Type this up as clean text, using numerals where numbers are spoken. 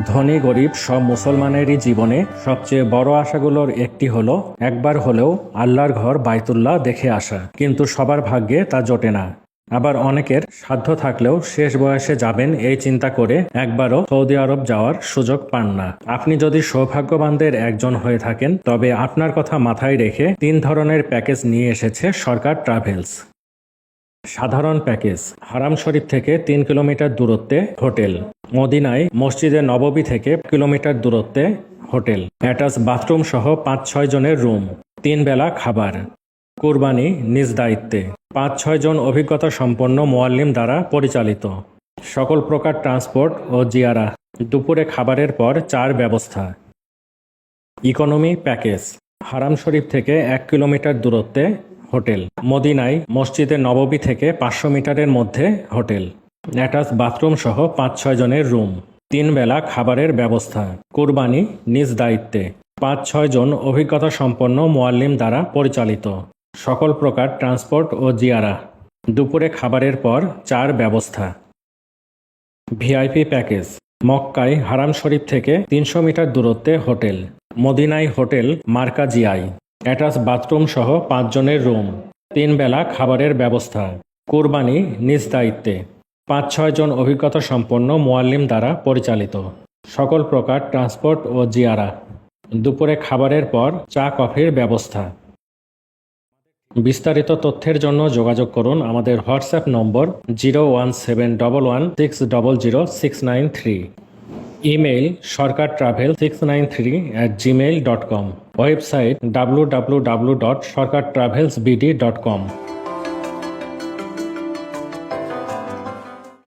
ধনী গরিব সব মুসলমানেরই জীবনে সবচেয়ে বড় আশাগুলোর একটি হলো একবার হলেও আল্লাহর ঘর বাইতুল্লাহ দেখে আসা, কিন্তু সবার ভাগ্যে তা জোটে না। আবার অনেকের সাধ্য থাকলেও শেষ বয়সে যাবেন এই চিন্তা করে একবারও সৌদি আরব যাওয়ার সুযোগ পান না। আপনি যদি সৌভাগ্যবানদের একজন হয়ে থাকেন, তবে আপনার কথা মাথায় রেখে 3 ধরনের প্যাকেজ নিয়ে এসেছে সরকার ট্রাভেলস। সাধারণ প্যাকেজ: হারাম শরীফ থেকে 3 কিলোমিটার দূরত্বে হোটেল, মদিনায় মসজিদে নববী থেকে কিলোমিটার দূরত্বে হোটেল, অ্যাটাচ বাথরুম সহ 5-6 জনের রুম, 3 বেলা খাবার, কুরবানি নিজ দায়িত্বে, 5-6 জন অভিজ্ঞতা সম্পন্ন মুয়াল্লিম দ্বারা পরিচালিত, সকল প্রকার ট্রান্সপোর্ট ও জিয়ারা, দুপুরে খাবারের পর চার ব্যবস্থা। ইকোনমি প্যাকেজ: হারাম শরীফ থেকে 1 কিলোমিটার দূরত্বে হোটেল, মদিনায় মসজিদে নববী থেকে 500 মিটারের মধ্যে হোটেল, অ্যাটাচ বাথরুম সহ 5-6 জনের রুম, 3 বেলা খাবারের ব্যবস্থা, কুরবানি নিজ দায়িত্বে, 5-6 জন অভিজ্ঞতা সম্পন্ন মুয়াল্লিম দ্বারা পরিচালিত, সকল প্রকার ট্রান্সপোর্ট ও জিয়ারা, দুপুরে খাবারের পর চার ব্যবস্থা। ভিআইপি প্যাকেজ: মক্কায় হারাম শরীফ থেকে 300 মিটার দূরত্বে হোটেল, মদিনায় হোটেল মার্কাজিয়াই, অ্যাটাচ বাথরুম সহ 5 জনের রুম, 3 বেলা খাবারের ব্যবস্থা, কুরবানি নিজ দায়িত্বে, 5-6 জন অভিজ্ঞতা সম্পন্ন মুয়াল্লিম দ্বারা পরিচালিত, সকল প্রকার ট্রান্সপোর্ট ও জিয়ারা, দুপুরে খাবারের পর চা কফির ব্যবস্থা। বিস্তারিত তথ্যের জন্য যোগাযোগ করুন আমাদের হোয়াটসঅ্যাপ নম্বর 01711600693, ইমেইল sarkartravel693@gmail.com, ওয়েবসাইট www.sarkartravelsbd.com।